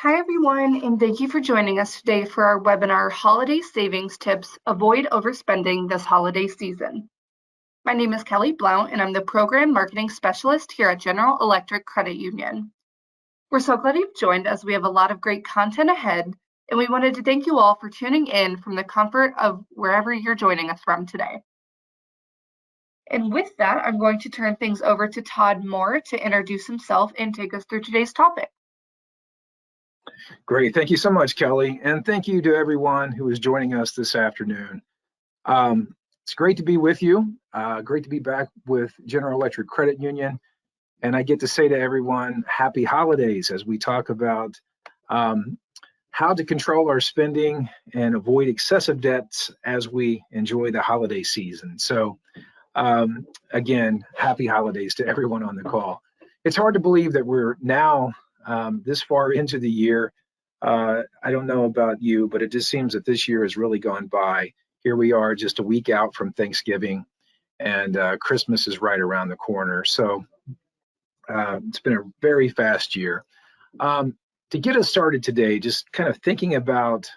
Hi, everyone, and thank you for joining us today for our webinar, Holiday Savings Tips, Avoid Overspending This Holiday Season. My name is Kelly Blount, and I'm the Program Marketing Specialist here at General Electric Credit Union. We're so glad you've joined as we have a lot of great content ahead, and we wanted to thank you all for tuning in from the comfort of wherever you're joining us from today. And with that, I'm going to turn things over to Todd Moore to introduce himself and take us through today's topic. Great. Thank you so much, Kelly. And thank you to everyone who is joining us this afternoon. It's great to be with you. Great to be back with General Electric Credit Union. And I get to say to everyone, happy holidays as we talk about how to control our spending and avoid excessive debts as we enjoy the holiday season. So again, happy holidays to everyone on the call. It's hard to believe that we're now this far into the year. I don't know about you, but it just seems that this year has really gone by. Here we are just a week out from Thanksgiving, and Christmas is right around the corner. So it's been a very fast year. To get us started today, just kind of thinking about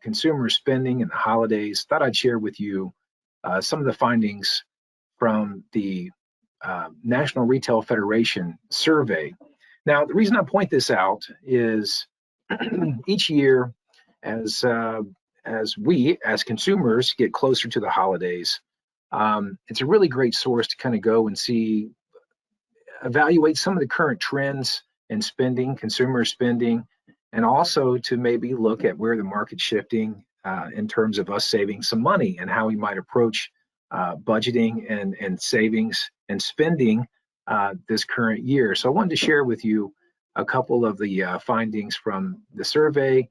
consumer spending and the holidays, thought I'd share with you some of the findings from the National Retail Federation survey. Now, the reason I point this out is each year, as we, as consumers, get closer to the holidays, it's a really great source to kind of go and evaluate some of the current trends in spending, consumer spending, and also to maybe look at where the market's shifting in terms of us saving some money and how we might approach budgeting and savings and spending this current year. So I wanted to share with you a couple of the findings from the survey,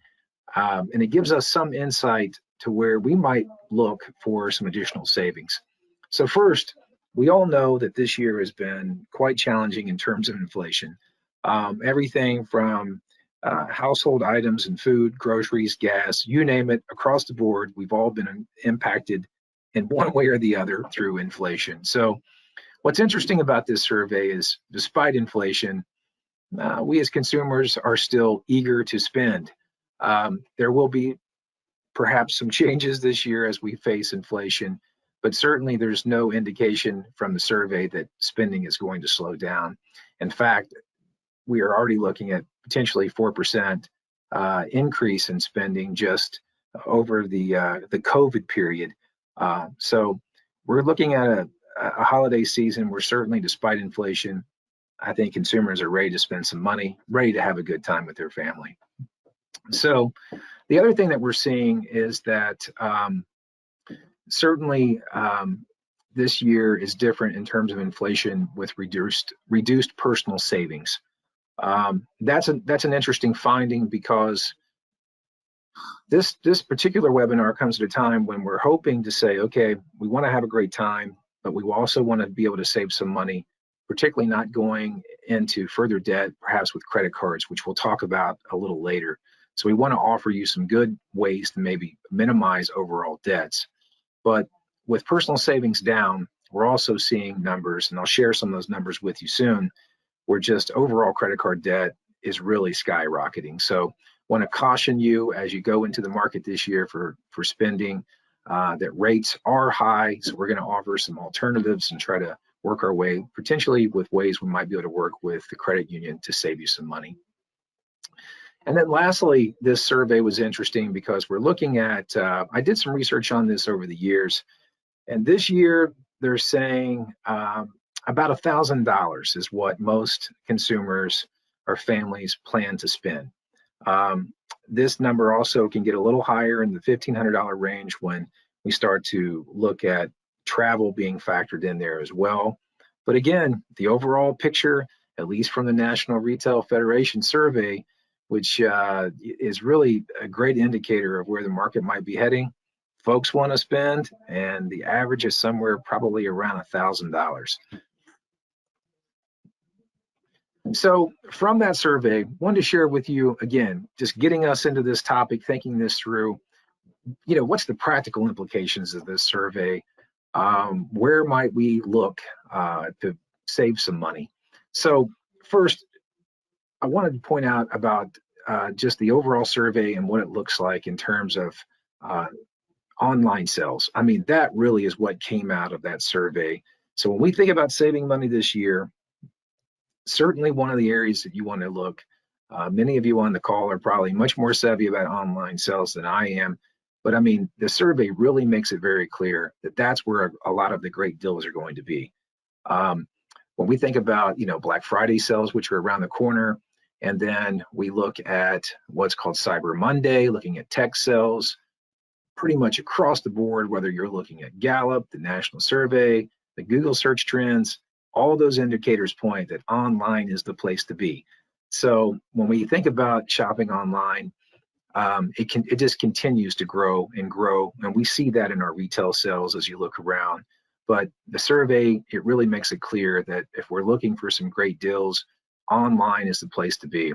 and it gives us some insight to where we might look for some additional savings. So first, we all know that this year has been quite challenging in terms of inflation. Everything from household items and food, groceries, gas, you name it, across the board, we've all been impacted in one way or the other through inflation. So what's interesting about this survey is despite inflation, we as consumers are still eager to spend. There will be perhaps some changes this year as we face inflation, but certainly there's no indication from the survey that spending is going to slow down. In fact, we are already looking at potentially 4% increase in spending just over the COVID period. So we're looking at a holiday season where certainly despite inflation, I think consumers are ready to spend some money, ready to have a good time with their family. So the other thing that we're seeing is that certainly this year is different in terms of inflation with reduced personal savings. That's an interesting finding because this particular webinar comes at a time when we're hoping to say, okay, we want to have a great time, but we also want to be able to save some money, particularly not going into further debt, perhaps with credit cards, which we'll talk about a little later. So we want to offer you some good ways to maybe minimize overall debts. But with personal savings down, we're also seeing numbers, and I'll share some of those numbers with you soon, where just overall credit card debt is really skyrocketing. So want to caution you as you go into the market this year for spending that rates are high. So we're going to offer some alternatives and try to work our way, potentially with ways we might be able to work with the credit union to save you some money. And then lastly, this survey was interesting because we're looking at, I did some research on this over the years, and this year they're saying about $1,000 is what most consumers or families plan to spend. This number also can get a little higher in the $1,500 range when we start to look at travel being factored in there as well. But again, the overall picture, at least from the National Retail Federation survey, which is really a great indicator of where the market might be heading. Folks want to spend, and the average is somewhere probably around $1,000. So from that survey, wanted to share with you, again, just getting us into this topic, thinking this through, what's the practical implications of this survey? Where might we look to save some money? So first, I wanted to point out about just the overall survey and what it looks like in terms of online sales. I mean, that really is what came out of that survey. So when we think about saving money this year, certainly one of the areas that you want to look, many of you on the call are probably much more savvy about online sales than I am. But I mean, the survey really makes it very clear that that's where a lot of the great deals are going to be. When we think about, Black Friday sales, which are around the corner, and then we look at what's called Cyber Monday, looking at tech sales, pretty much across the board, whether you're looking at Gallup, the national survey, the Google search trends, all those indicators point that online is the place to be. So when we think about shopping online, it just continues to grow and grow, and we see that in our retail sales as you look around. But the survey, it really makes it clear that if we're looking for some great deals, online is the place to be.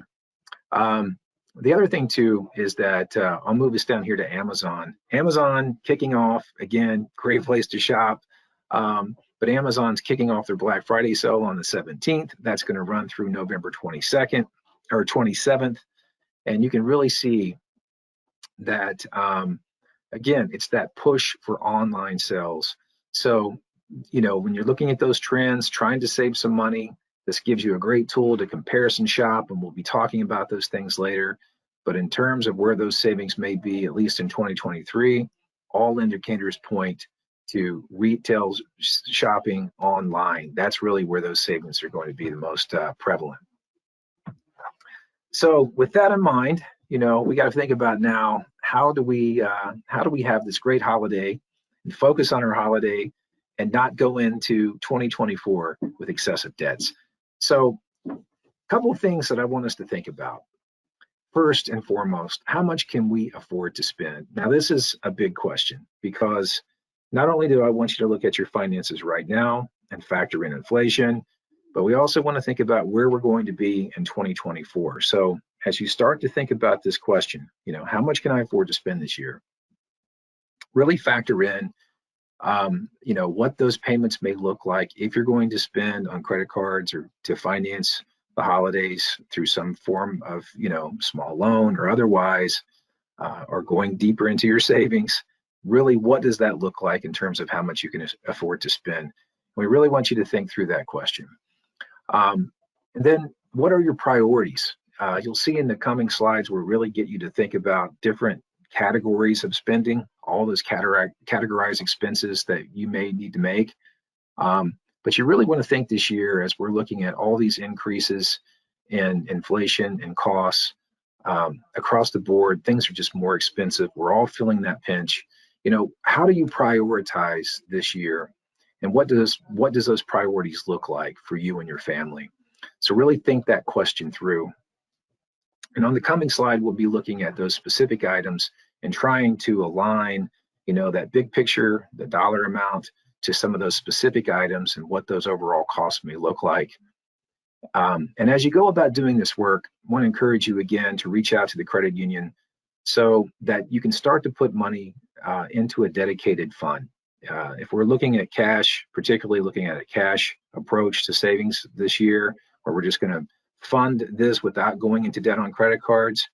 The other thing too is that I'll move us down here to Amazon. Amazon kicking off, again, great place to shop. But Amazon's kicking off their Black Friday sale on the 17th. That's going to run through November 22nd or 27th. And you can really see that, again, it's that push for online sales. So, when you're looking at those trends, trying to save some money, this gives you a great tool to comparison shop, and we'll be talking about those things later. But in terms of where those savings may be, at least in 2023, all indicators point to retail shopping online. That's really where those savings are going to be the most prevalent. So with that in mind, we got to think about now, how do we have this great holiday and focus on our holiday and not go into 2024 with excessive debts? So a couple of things that I want us to think about. First and foremost, how much can we afford to spend? Now, this is a big question, because not only do I want you to look at your finances right now and factor in inflation, but we also want to think about where we're going to be in 2024. So as you start to think about this question, how much can I afford to spend this year? Really factor in, what those payments may look like if you're going to spend on credit cards or to finance the holidays through some form of, small loan or otherwise, or going deeper into your savings. Really, what does that look like in terms of how much you can afford to spend? We really want you to think through that question. And then what are your priorities? You'll see in the coming slides, we'll really get you to think about different categories of spending, all those categorized expenses that you may need to make. But you really want to think this year, as we're looking at all these increases in inflation and costs across the board, things are just more expensive. We're all feeling that pinch. How do you prioritize this year? And what does those priorities look like for you and your family? So really think that question through. And on the coming slide, we'll be looking at those specific items and trying to align, that big picture, the dollar amount, to some of those specific items and what those overall costs may look like. And as you go about doing this work, I want to encourage you again to reach out to the credit union so that you can start to put money into a dedicated fund. If we're looking at cash, particularly looking at a cash approach to savings this year, where we're just going to fund this without going into debt on credit cards,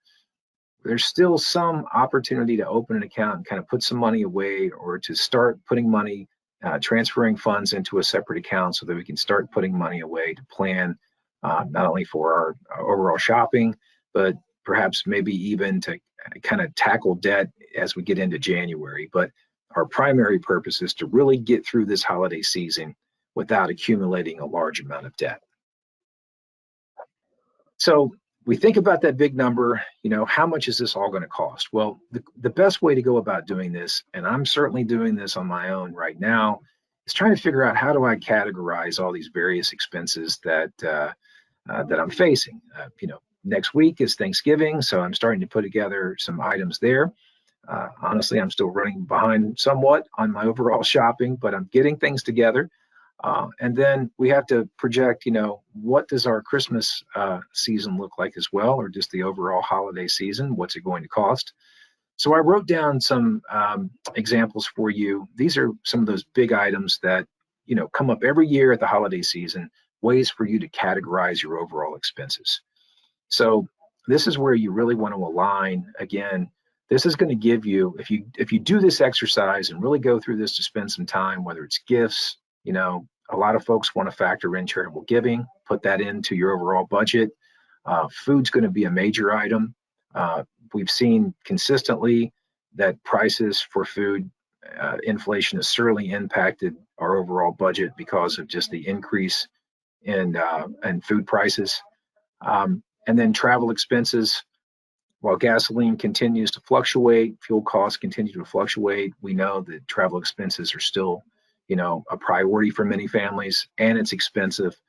there's still some opportunity to open an account and kind of put some money away, or to start putting money, transferring funds into a separate account so that we can start putting money away to plan not only for our overall shopping, but perhaps maybe even to kind of tackle debt as we get into January. But our primary purpose is to really get through this holiday season without accumulating a large amount of debt. So we think about that big number, how much is this all going to cost? Well, the best way to go about doing this, and I'm certainly doing this on my own right now, is trying to figure out, how do I categorize all these various expenses that I'm facing. Next week is Thanksgiving, so I'm starting to put together some items there. Honestly, I'm still running behind somewhat on my overall shopping, but I'm getting things together. And then we have to project, what does our Christmas season look like as well, or just the overall holiday season? What's it going to cost? So I wrote down some examples for you. These are some of those big items that, come up every year at the holiday season, ways for you to categorize your overall expenses. So this is where you really want to align. Again, this is going to give you, if you do this exercise and really go through this to spend some time, whether it's gifts, a lot of folks want to factor in charitable giving, put that into your overall budget. Food's going to be a major item. We've seen consistently that prices for food, inflation has certainly impacted our overall budget because of just the increase in food prices. And then travel expenses, while gasoline continues to fluctuate, fuel costs continue to fluctuate. We know that travel expenses are still, a priority for many families, and it's expensive.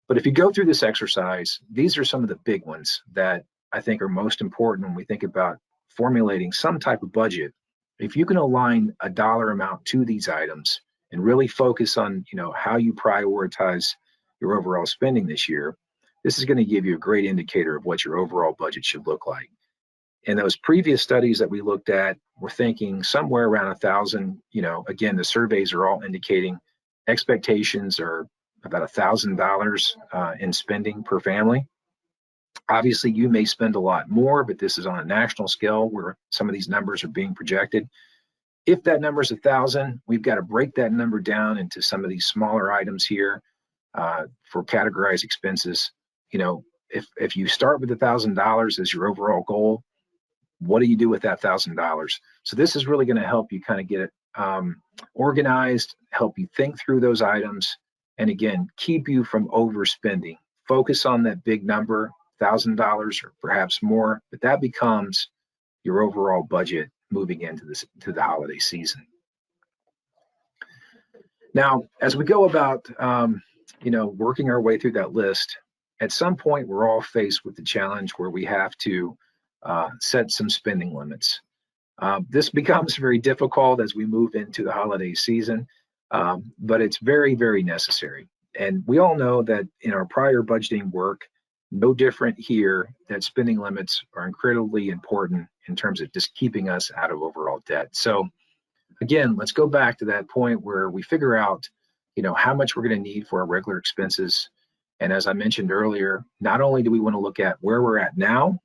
But if you go through this exercise, these are some of the big ones that I think are most important when we think about formulating some type of budget. If you can align a dollar amount to these items and really focus on, how you prioritize your overall spending this year, this is going to give you a great indicator of what your overall budget should look like. In those previous studies that we looked at, we're thinking somewhere around 1,000. Again, the surveys are all indicating expectations are about $1,000 in spending per family. Obviously, you may spend a lot more, but this is on a national scale where some of these numbers are being projected. If that number is 1,000, we've got to break that number down into some of these smaller items here for categorized expenses. If you start with $1,000 as your overall goal, what do you do with that $1,000? So this is really going to help you kind of get it organized, help you think through those items, and again, keep you from overspending. Focus on that big number, $1,000 or perhaps more, but that becomes your overall budget moving into the holiday season. Now, as we go about, working our way through that list, at some point we're all faced with the challenge where we have to set some spending limits. This becomes very difficult as we move into the holiday season, but it's very, very necessary. And we all know that in our prior budgeting work, no different here, that spending limits are incredibly important in terms of just keeping us out of overall debt. So again, let's go back to that point where we figure out, how much we're going to need for our regular expenses. And as I mentioned earlier, not only do we want to look at where we're at now,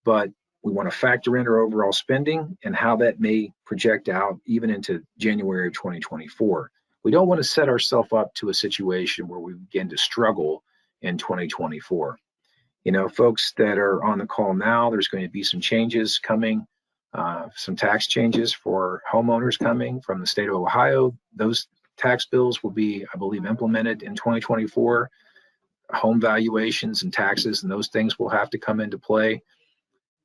but we want to factor in our overall spending and how that may project out even into January of 2024. We don't want to set ourselves up to a situation where we begin to struggle in 2024. Folks that are on the call now, there's going to be some changes coming, some tax changes for homeowners coming from the state of Ohio. Those tax bills will be, I believe, implemented in 2024. Home valuations and taxes and those things will have to come into play.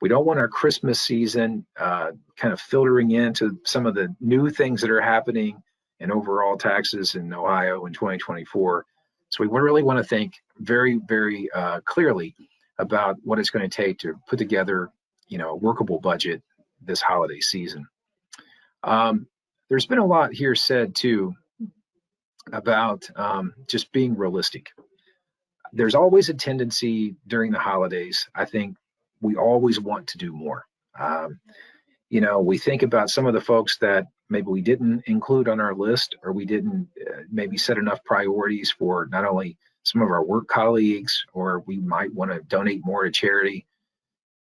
We don't want our Christmas season kind of filtering into some of the new things that are happening in overall taxes in Ohio in 2024. So we really want to think very, very clearly about what it's going to take to put together, a workable budget this holiday season. There's been a lot here said too about just being realistic. There's always a tendency during the holidays, I think, we always want to do more. We think about some of the folks that maybe we didn't include on our list, or we didn't maybe set enough priorities for not only some of our work colleagues, or we might want to donate more to charity.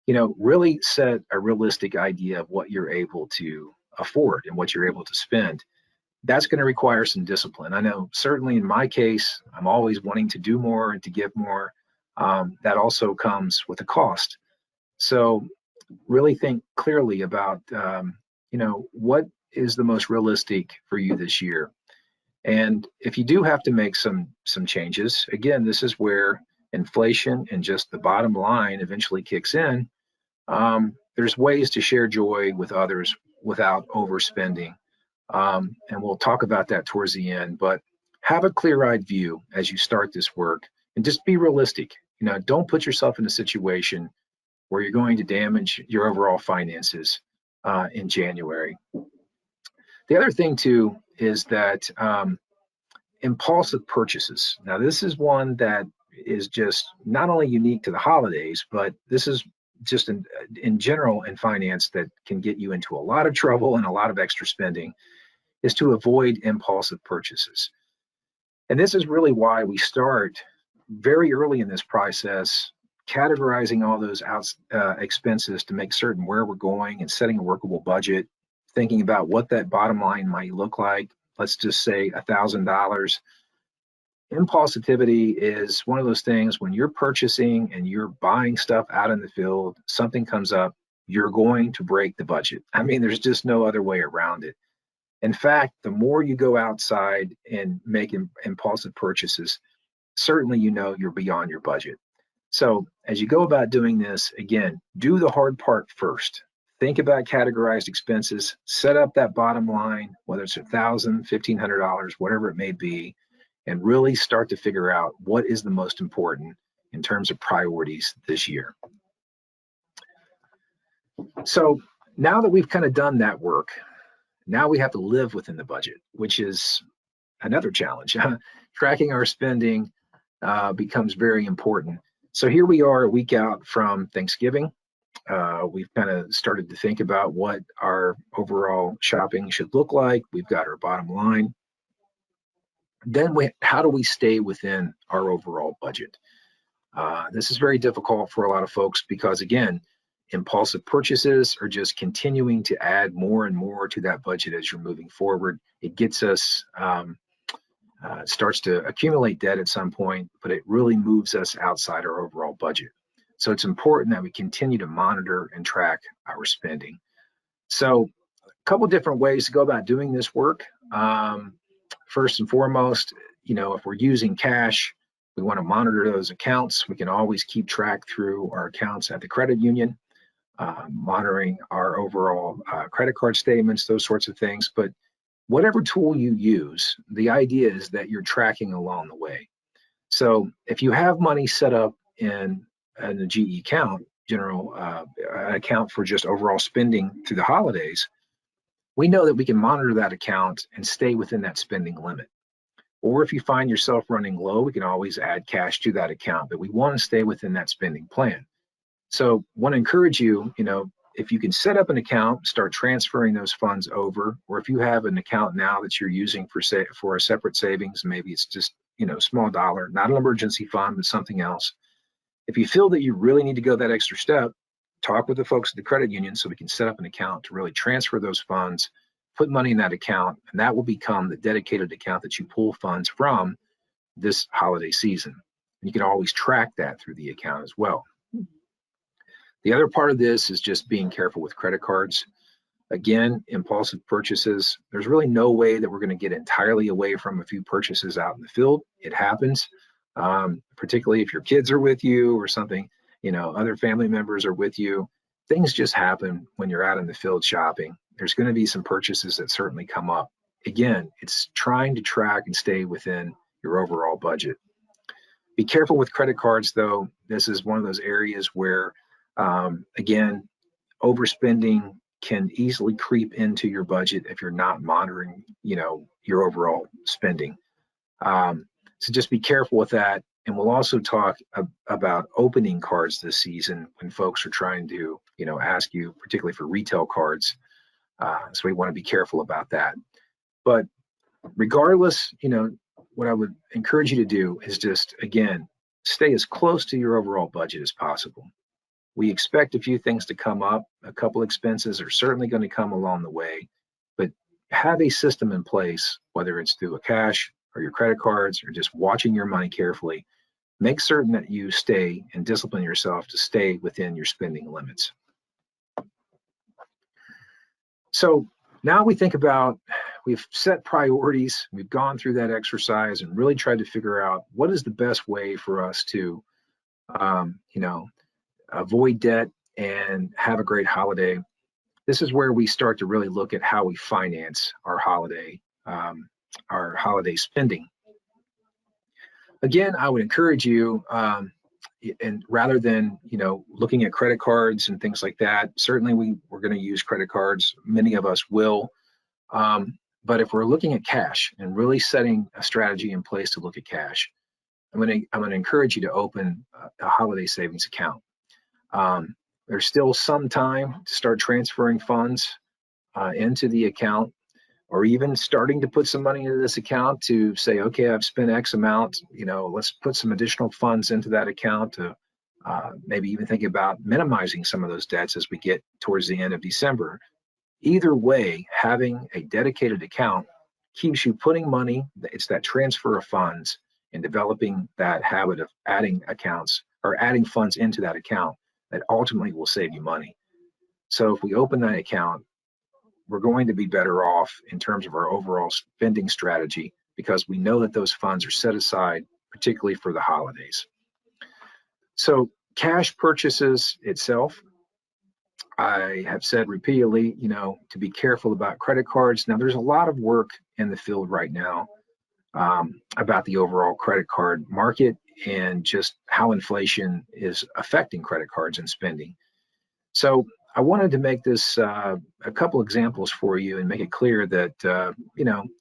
Really set a realistic idea of what you're able to afford and what you're able to spend. That's going to require some discipline. I know certainly in my case, I'm always wanting to do more and to give more. That also comes with a cost. So really think clearly about, what is the most realistic for you this year. And if you do have to make some changes, again, this is where inflation and just the bottom line eventually kicks in. There's ways to share joy with others without overspending. And we'll talk about that towards the end, but have a clear-eyed view as you start this work and just be realistic. Don't put yourself in a situation where you're going to damage your overall finances in January. The other thing too is that impulsive purchases. Now, this is one that is just not only unique to the holidays, but this is just in general in finance that can get you into a lot of trouble and a lot of extra spending, is to avoid impulsive purchases. And this is really why we start very early in this process categorizing all those expenses to make certain where we're going and setting a workable budget, thinking about what that bottom line might look like. Let's just say $1,000. Impulsivity is one of those things when you're purchasing and you're buying stuff out in the field, something comes up, you're going to break the budget. I mean, there's just no other way around it. In fact, the more you go outside and make impulsive purchases, certainly you know you're beyond your budget. So as you go about doing this, again, do the hard part first. Think about categorized expenses, set up that bottom line, whether it's $1,000, $1,500, whatever it may be, and really start to figure out what is the most important in terms of priorities this year. So now that we've kind of done that work, now we have to live within the budget, which is another challenge. Tracking our spending becomes very important. So here we are a week out from Thanksgiving. We've kind of started to think about what our overall shopping should look like. We've got our bottom line. Then how do we stay within our overall budget? This is very difficult for a lot of folks because, again, impulsive purchases are just continuing to add more and more to that budget as you're moving forward. It gets us, starts to accumulate debt at some point, but it really moves us outside our overall budget. So it's important that we continue to monitor and track our spending. So a couple different ways to go about doing this work. First and foremost, if we're using cash, we want to monitor those accounts. We can always keep track through our accounts at the credit union, monitoring our overall credit card statements, those sorts of things. But whatever tool you use, the idea is that you're tracking along the way. So if you have money set up in a GE account, general account for just overall spending through the holidays, we know that we can monitor that account and stay within that spending limit. Or if you find yourself running low, we can always add cash to that account, but we want to stay within that spending plan. So want to encourage you, if you can set up an account, start transferring those funds over, or if you have an account now that you're using for a separate savings, maybe it's just, small dollar, not an emergency fund, but something else. If you feel that you really need to go that extra step, talk with the folks at the credit union so we can set up an account to really transfer those funds, put money in that account, and that will become the dedicated account that you pull funds from this holiday season. And you can always track that through the account as well. The other part of this is just being careful with credit cards. Again, impulsive purchases, there's really no way that we're going to get entirely away from a few purchases out in the field. It happens, particularly if your kids are with you or something, other family members are with you. Things just happen when you're out in the field shopping. There's going to be some purchases that certainly come up. Again, it's trying to track and stay within your overall budget. Be careful with credit cards, though. This is one of those areas where, again, overspending can easily creep into your budget if you're not monitoring, your overall spending. So just be careful with that. And we'll also talk about opening cards this season when folks are trying to, ask you, particularly for retail cards. So we want to be careful about that. But regardless, what I would encourage you to do is just, again, stay as close to your overall budget as possible. We expect a few things to come up. A couple expenses are certainly going to come along the way, but have a system in place, whether it's through a cash or your credit cards or just watching your money carefully. Make certain that you stay and discipline yourself to stay within your spending limits. So now we think about, we've set priorities, we've gone through that exercise and really tried to figure out what is the best way for us to, avoid debt and have a great holiday. This is where we start to really look at how we finance our holiday spending. Again, I would encourage you, and rather than looking at credit cards and things like that, certainly we're going to use credit cards. Many of us will, but if we're looking at cash and really setting a strategy in place to look at cash, I'm going to encourage you to open a holiday savings account. There's still some time to start transferring funds into the account, or even starting to put some money into this account to say, okay, I've spent X amount, let's put some additional funds into that account to maybe even thinking about minimizing some of those debts as we get towards the end of December. Either way, having a dedicated account keeps you putting money, it's that transfer of funds and developing that habit of adding accounts or adding funds into that account that ultimately will save you money. So if we open that account, we're going to be better off in terms of our overall spending strategy because we know that those funds are set aside, particularly for the holidays. So cash purchases itself, I have said repeatedly, to be careful about credit cards. Now, there's a lot of work in the field right now about the overall credit card market and just how inflation is affecting credit cards and spending. So I wanted to make this a couple examples for you and make it clear that,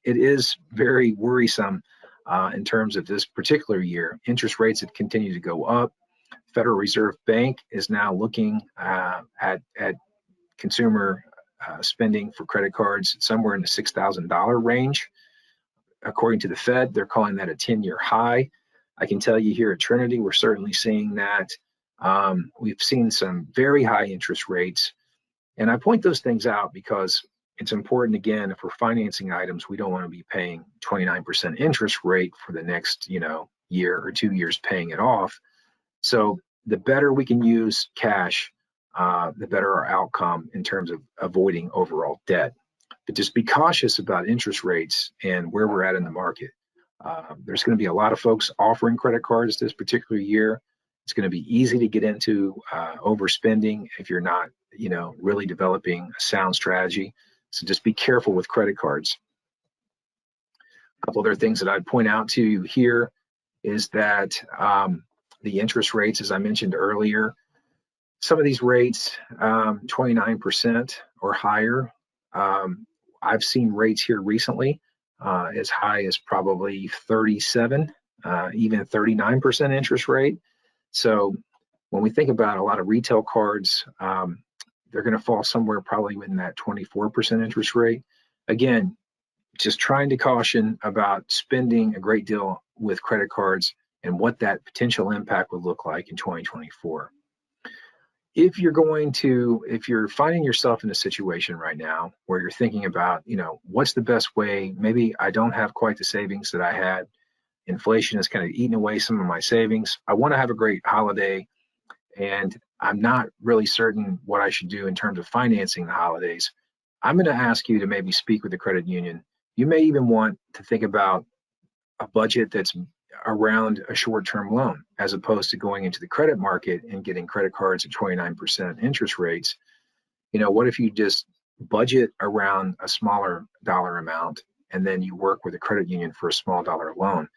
it is very worrisome in terms of this particular year. Interest rates have continued to go up. Federal Reserve Bank is now looking at consumer spending for credit cards somewhere in the $6,000 range. According to the Fed, they're calling that a 10-year high. I can tell you here at Trinity, we're certainly seeing that. We've seen some very high interest rates. And I point those things out because it's important, again, if we're financing items, we don't want to be paying 29% interest rate for the next, year or 2 years paying it off. So the better we can use cash, the better our outcome in terms of avoiding overall debt. But just be cautious about interest rates and where we're at in the market. There's going to be a lot of folks offering credit cards this particular year. It's going to be easy to get into overspending if you're not, really developing a sound strategy. So just be careful with credit cards. A couple other things that I'd point out to you here is that the interest rates, as I mentioned earlier, some of these rates, 29% or higher. I've seen rates here recently as high as probably 37, even 39% interest rate. So when we think about a lot of retail cards, they're going to fall somewhere probably within that 24% interest rate. Again, just trying to caution about spending a great deal with credit cards and what that potential impact would look like in 2024. If you're finding yourself in a situation right now where you're thinking about, what's the best way, maybe I don't have quite the savings that I had. Inflation has kind of eaten away some of my savings. I want to have a great holiday and I'm not really certain what I should do in terms of financing the holidays. I'm going to ask you to maybe speak with the credit union. You may even want to think about a budget that's around a short-term loan as opposed to going into the credit market and getting credit cards at 29% interest rates. What if you just budget around a smaller dollar amount and then you work with a credit union for a small dollar loan?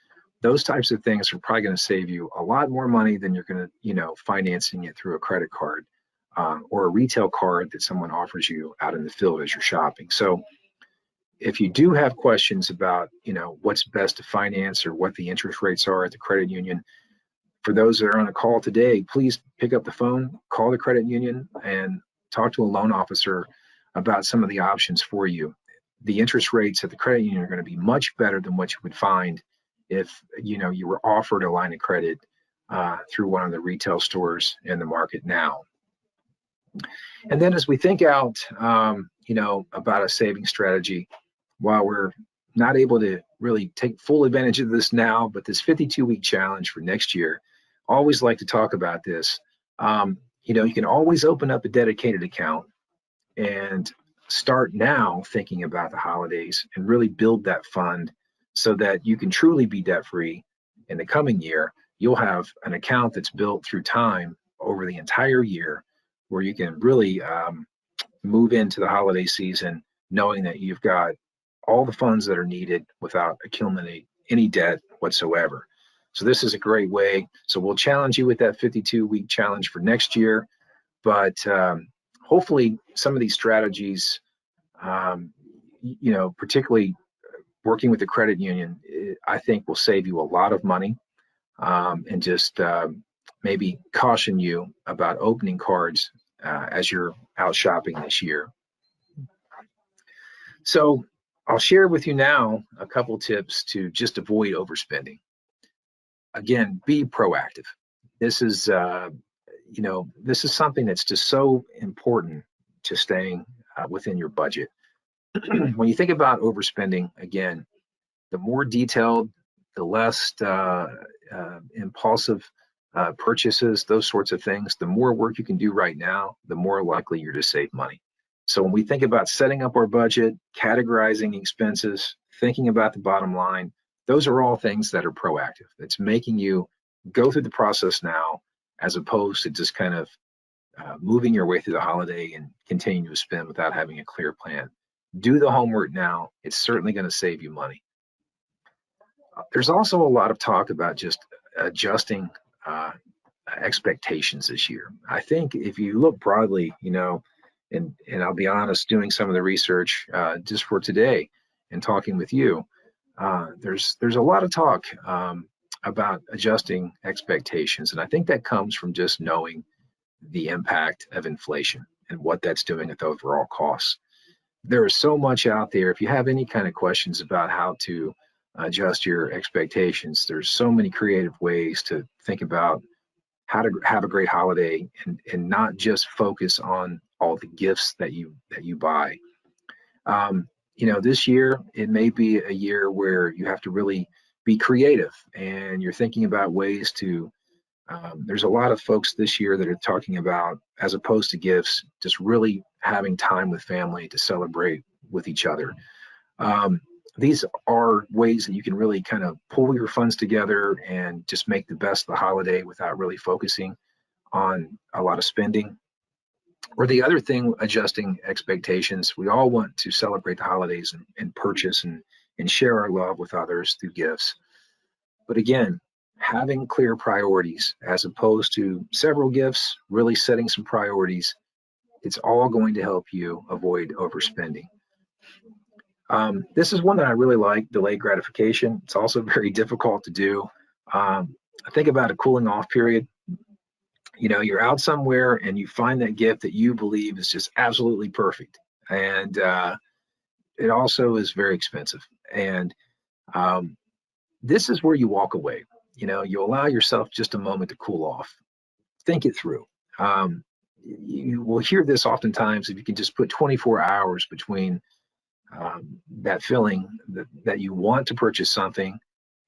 Those types of things are probably going to save you a lot more money than you're going to, financing it through a credit card or a retail card that someone offers you out in the field as you're shopping. So if you do have questions about, what's best to finance or what the interest rates are at the credit union, for those that are on a call today, please pick up the phone, call the credit union, and talk to a loan officer about some of the options for you. The interest rates at the credit union are going to be much better than what you would find if, you were offered a line of credit through one of the retail stores in the market now. And then as we think out, about a saving strategy, while we're not able to really take full advantage of this now, but this 52-week challenge for next year, I always like to talk about this. You can always open up a dedicated account and start now thinking about the holidays and really build that fund so that you can truly be debt-free in the coming year. You'll have an account that's built through time over the entire year where you can really move into the holiday season knowing that you've got all the funds that are needed without accumulating any debt whatsoever. So this is a great way. So we'll challenge you with that 52-week challenge for next year. But hopefully some of these strategies, particularly working with the credit union, I think will save you a lot of money and just maybe caution you about opening cards as you're out shopping this year. So I'll share with you now a couple tips to just avoid overspending. Again, be proactive. This is this is something that's just so important to staying within your budget. When you think about overspending, again, the more detailed, the less impulsive purchases, those sorts of things, the more work you can do right now, the more likely you're to save money. So when we think about setting up our budget, categorizing expenses, thinking about the bottom line, those are all things that are proactive. It's making you go through the process now, as opposed to just kind of moving your way through the holiday and continuing to spend without having a clear plan. Do the homework now. It's certainly going to save you money. There's also a lot of talk about just adjusting expectations this year. I think if you look broadly, and I'll be honest, doing some of the research just for today and talking with you, there's a lot of talk about adjusting expectations, and I think that comes from just knowing the impact of inflation and what that's doing at the overall costs. There is so much out there. If you have any kind of questions about how to adjust your expectations, there's so many creative ways to think about how to have a great holiday and not just focus on all the gifts that you buy. This year it may be a year where you have to really be creative, and you're thinking about ways to there's a lot of folks this year that are talking about, as opposed to gifts, just really having time with family to celebrate with each other. These are ways that you can really kind of pull your funds together and just make the best of the holiday without really focusing on a lot of spending. Or the other thing, adjusting expectations. We all want to celebrate the holidays and purchase and share our love with others through gifts. But again, having clear priorities as opposed to several gifts, really setting some priorities, it's all going to help you avoid overspending. This is one that I really like, delayed gratification. It's also very difficult to do. I think about a cooling off period. You're out somewhere and you find that gift that you believe is just absolutely perfect. And it also is very expensive. And this is where you walk away. You allow yourself just a moment to cool off. Think it through. You will hear this oftentimes: if you can just put 24 hours between that feeling that you want to purchase something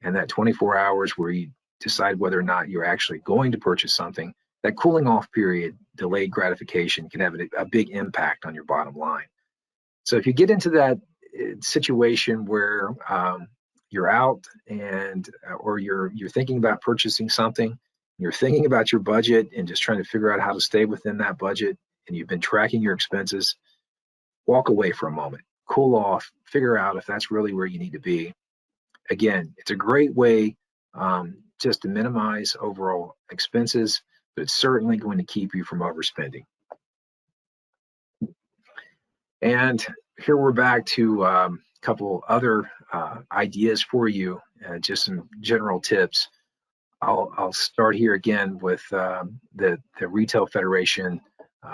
and that 24 hours where you decide whether or not you're actually going to purchase something, that cooling off period, delayed gratification, can have a big impact on your bottom line. So if you get into that situation where you're out and or you're thinking about purchasing something, you're thinking about your budget and just trying to figure out how to stay within that budget, and you've been tracking your expenses, walk away for a moment, cool off, figure out if that's really where you need to be. Again, it's a great way just to minimize overall expenses, but it's certainly going to keep you from overspending. And here we're back to a couple other ideas for you, just some general tips. I'll start here again with the Retail Federation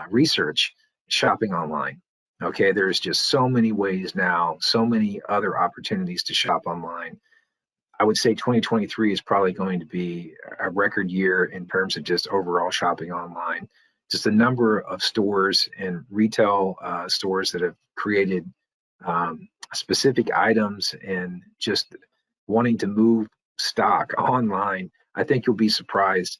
research, shopping online. Okay, there's just so many ways now, so many other opportunities to shop online. I would say 2023 is probably going to be a record year in terms of just overall shopping online. Just the number of stores and retail stores that have created specific items and just wanting to move stock online. I think you'll be surprised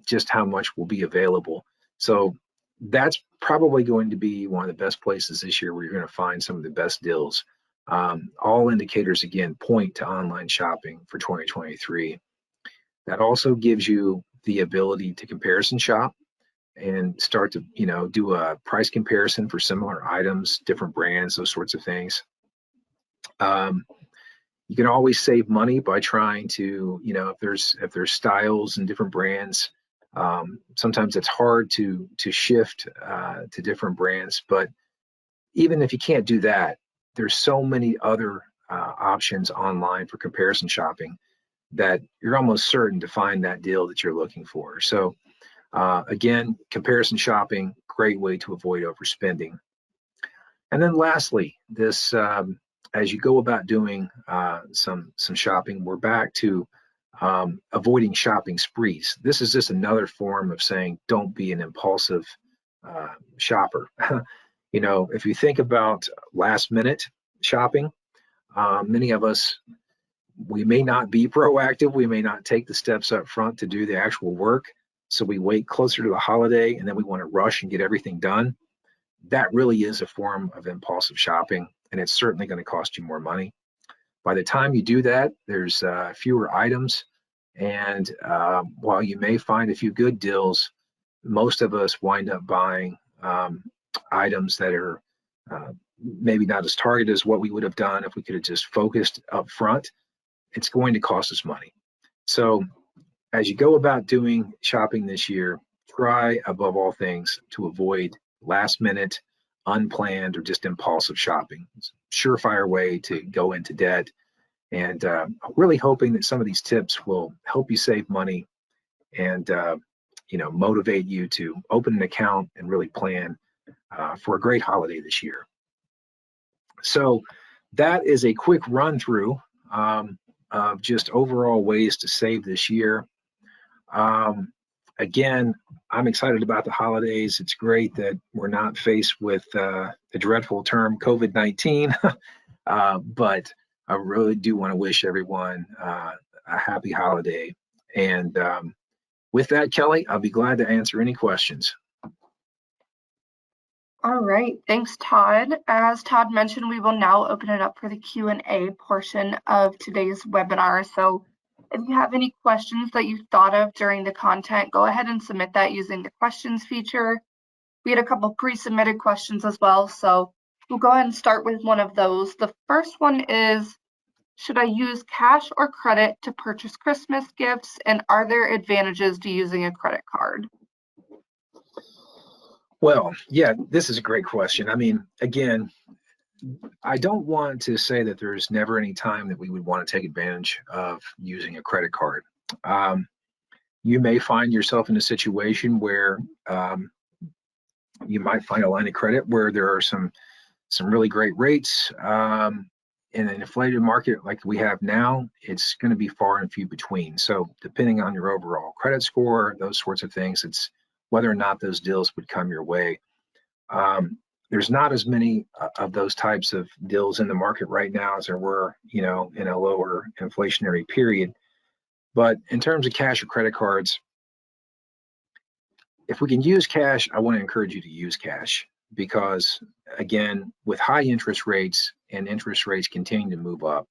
just how much will be available. So that's probably going to be one of the best places this year where you're going to find some of the best deals. All indicators, again, point to online shopping for 2023. That also gives you the ability to comparison shop and start to, do a price comparison for similar items, different brands, those sorts of things. You can always save money by trying to, if there's styles and different brands. Sometimes it's hard to shift to different brands, but even if you can't do that, there's so many other options online for comparison shopping that you're almost certain to find that deal that you're looking for. So again, comparison shopping, great way to avoid overspending. And then lastly, this as you go about doing some shopping, we're back to avoiding shopping sprees. This is just another form of saying don't be an impulsive shopper. If you think about last minute shopping, many of us, we may not be proactive. We may not take the steps up front to do the actual work. So we wait closer to the holiday and then we want to rush and get everything done. That really is a form of impulsive shopping, and it's certainly going to cost you more money. By the time you do that, there's fewer items. And while you may find a few good deals, most of us wind up buying items that are maybe not as targeted as what we would have done if we could have just focused up front. It's going to cost us money. So as you go about doing shopping this year, try above all things to avoid last minute, unplanned, or just impulsive shopping. It's a surefire way to go into debt. And really hoping that some of these tips will help you save money and motivate you to open an account and really plan for a great holiday this year. So that is a quick run through of just overall ways to save this year. Again, I'm excited about the holidays. It's great that we're not faced with the dreadful term COVID-19, but I really do want to wish everyone a happy holiday. And with that, Kelly, I'll be glad to answer any questions. All right, thanks, Todd. As Todd mentioned, we will now open it up for the Q&A portion of today's webinar. So if you have any questions that you thought of during the content, go ahead and submit that using the questions feature. We had a couple pre-submitted questions as well, so we'll go ahead and start with one of those. The first one is, should I use cash or credit to purchase Christmas gifts, and are there advantages to using a credit card? Well, yeah, this is a great question. I mean, again, I don't want to say that there's never any time that we would want to take advantage of using a credit card. You may find yourself in a situation where you might find a line of credit where there are some really great rates. In an inflated market like we have now, it's going to be far and few between. So depending on your overall credit score, those sorts of things, it's whether or not those deals would come your way. There's not as many of those types of deals in the market right now as there were, in a lower inflationary period. But in terms of cash or credit cards, if we can use cash, I want to encourage you to use cash because, again, with high interest rates and interest rates continuing to move up,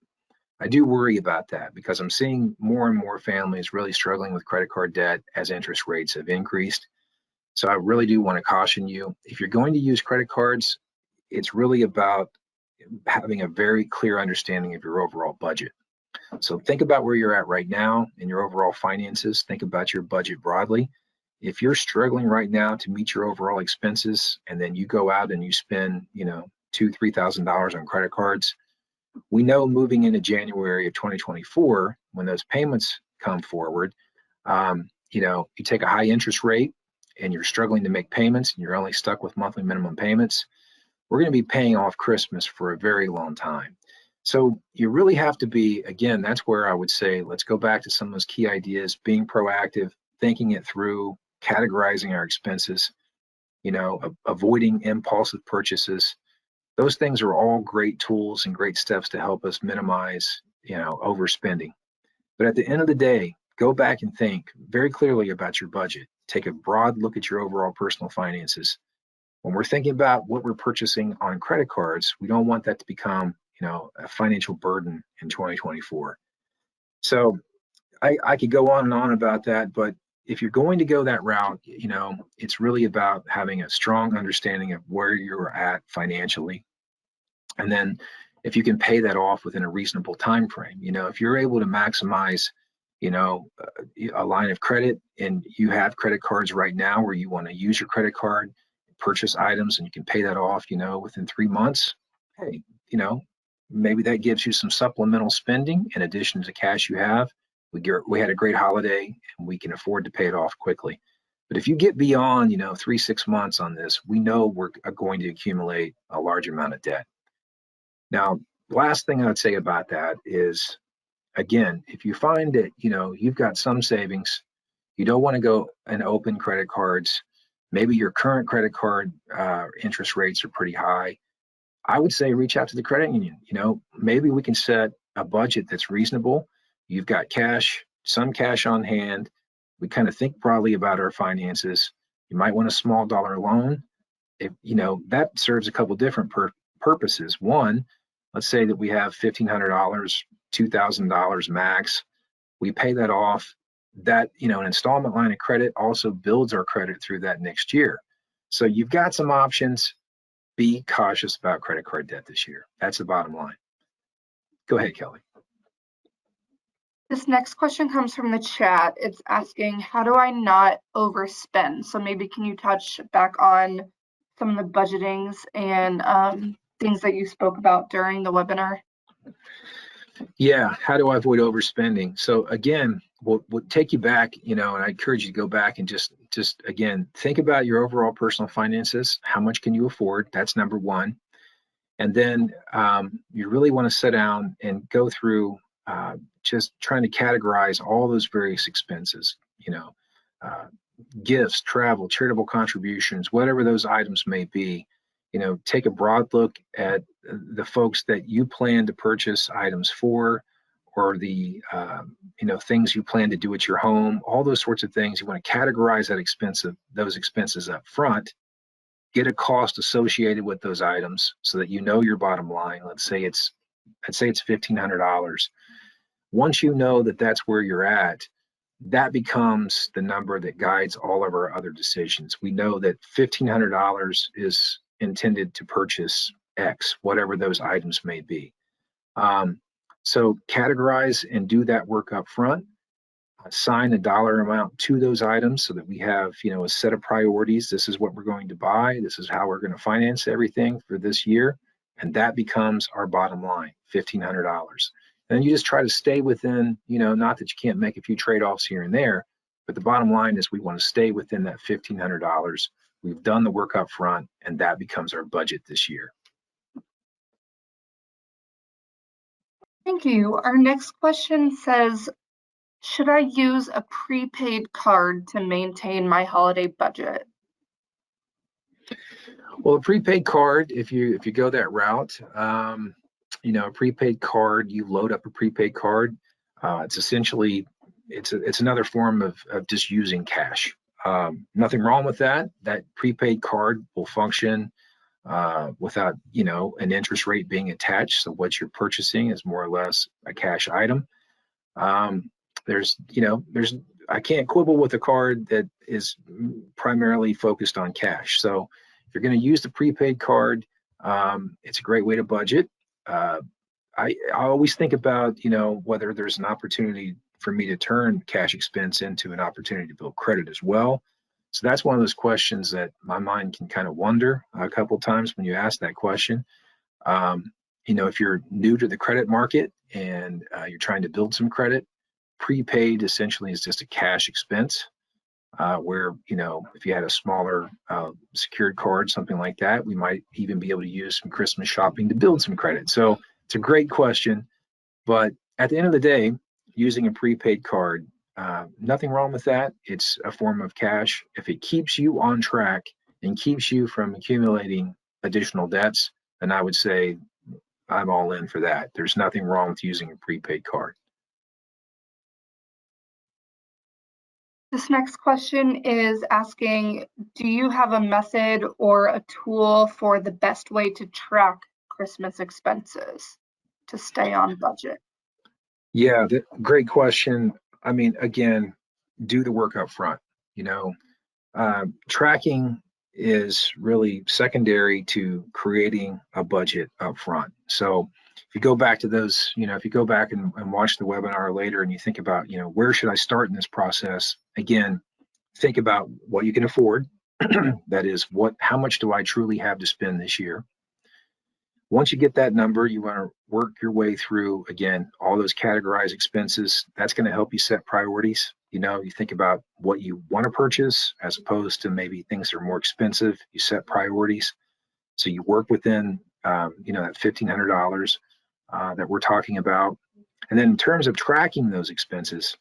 I do worry about that because I'm seeing more and more families really struggling with credit card debt as interest rates have increased. So I really do want to caution you, if you're going to use credit cards, it's really about having a very clear understanding of your overall budget. So think about where you're at right now in your overall finances. Think about your budget broadly. If you're struggling right now to meet your overall expenses, and then you go out and you spend, $2,000-$3,000 on credit cards, we know moving into January of 2024, when those payments come forward, you take a high interest rate and you're struggling to make payments and you're only stuck with monthly minimum payments, we're going to be paying off Christmas for a very long time. So you really have to be, again, that's where I would say, let's go back to some of those key ideas, being proactive, thinking it through, categorizing our expenses, avoiding impulsive purchases. Those things are all great tools and great steps to help us minimize, overspending. But at the end of the day, go back and think very clearly about your budget. Take a broad look at your overall personal finances. When we're thinking about what we're purchasing on credit cards, we don't want that to become, a financial burden in 2024. So I could go on and on about that, but if you're going to go that route, it's really about having a strong understanding of where you're at financially. And then if you can pay that off within a reasonable time frame, if you're able to maximize, a line of credit and you have credit cards right now where you want to use your credit card, purchase items and you can pay that off, within 3 months, hey, maybe that gives you some supplemental spending in addition to the cash you have. We had a great holiday and we can afford to pay it off quickly. But if you get beyond, 3-6 months on this, we know we're going to accumulate a large amount of debt. Now, last thing I would say about that is again, if you find that, you've got some savings, you don't want to go and open credit cards. Maybe your current credit card interest rates are pretty high. I would say reach out to the credit union. Maybe we can set a budget that's reasonable. You've got cash, some cash on hand. We kind of think broadly about our finances. You might want a small dollar loan. That serves a couple different purposes. One, let's say that we have $1,500, $2,000 max. We pay that off. That, an installment line of credit also builds our credit through that next year. So you've got some options. Be cautious about credit card debt this year. That's the bottom line. Go ahead, Kelly. This next question comes from the chat. It's asking, how do I not overspend? So maybe can you touch back on some of the budgetings and things that you spoke about during the webinar? Yeah, how do I avoid overspending? So again, we'll take you back, and I encourage you to go back and just again, think about your overall personal finances. How much can you afford? That's number one. And then you really want to sit down and go through just trying to categorize all those various expenses, gifts, travel, charitable contributions, whatever those items may be. Take a broad look at the folks that you plan to purchase items for, or the things you plan to do at your home. All those sorts of things. You want to categorize those expenses up front. Get a cost associated with those items so that you know your bottom line. Let's say it's $1,500. Once you know that that's where you're at, that becomes the number that guides all of our other decisions. We know that $1,500 is intended to purchase X, whatever those items may be. So categorize and do that work up front. Assign a dollar amount to those items so that we have, a set of priorities. This is what we're going to buy. This is how we're going to finance everything for this year. And that becomes our bottom line, $1,500. And you just try to stay within, not that you can't make a few trade-offs here and there, but the bottom line is we want to stay within that $1,500. We've done the work up front, and that becomes our budget this year. Thank you. Our next question says, should I use a prepaid card to maintain my holiday budget? Well, a prepaid card, if you go that route, a prepaid card, you load up a prepaid card. It's essentially it's another form of just using cash. Nothing wrong with that. That prepaid card will function without an interest rate being attached. So what you're purchasing is more or less a cash item. I can't quibble with a card that is primarily focused on cash. So if you're going to use the prepaid card, it's a great way to budget. I always think about, whether there's an opportunity for me to turn cash expense into an opportunity to build credit as well. So that's one of those questions that my mind can kind of wonder a couple of times when you ask that question. If you're new to the credit market and you're trying to build some credit, prepaid essentially is just a cash expense. Where, if you had a smaller secured card, something like that, we might even be able to use some Christmas shopping to build some credit. So it's a great question, but at the end of the day, using a prepaid card, nothing wrong with that. It's a form of cash. If it keeps you on track and keeps you from accumulating additional debts, then I would say I'm all in for that. There's nothing wrong with using a prepaid card. This next question is asking, do you have a method or a tool for the best way to track Christmas expenses to stay on budget? Yeah, great question. I mean, again, do the work up front. Tracking is really secondary to creating a budget up front. So if you go back to those, if you go back and watch the webinar later and you think about, where should I start in this process? Again, think about what you can afford. That is, how much do I truly have to spend this year? Once you get that number, you want to work your way through, again, all those categorized expenses. That's going to help you set priorities. You think about what you want to purchase as opposed to maybe things that are more expensive. You set priorities. So you work within, that $1,500 that we're talking about. And then in terms of tracking those expenses,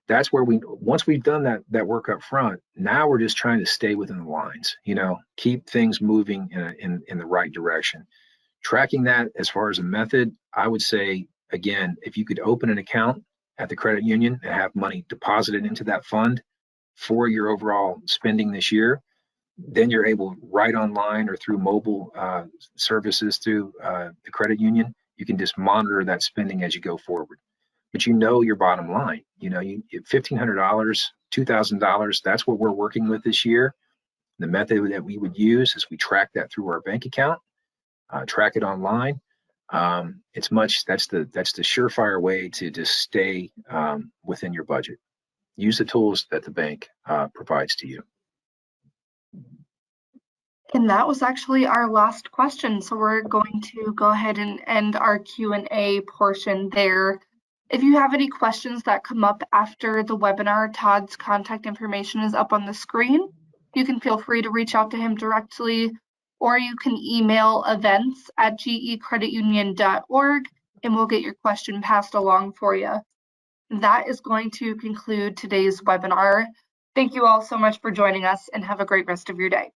that's where once we've done that work up front, now we're just trying to stay within the lines, keep things moving in the right direction. Tracking that as far as a method, I would say, again, if you could open an account at the credit union and have money deposited into that fund for your overall spending this year, then you're able, right online or through mobile services through the credit union, you can just monitor that spending as you go forward. But your bottom line, $1,500, $2,000, that's what we're working with this year. The method that we would use is we track that through our bank account, track it online. That's the surefire way to just stay within your budget. Use the tools that the bank provides to you. And that was actually our last question. So we're going to go ahead and end our Q&A portion there. If you have any questions that come up after the webinar, Todd's contact information is up on the screen. You can feel free to reach out to him directly, or you can email events@gecreditunion.org and we'll get your question passed along for you. That is going to conclude today's webinar. Thank you all so much for joining us and have a great rest of your day.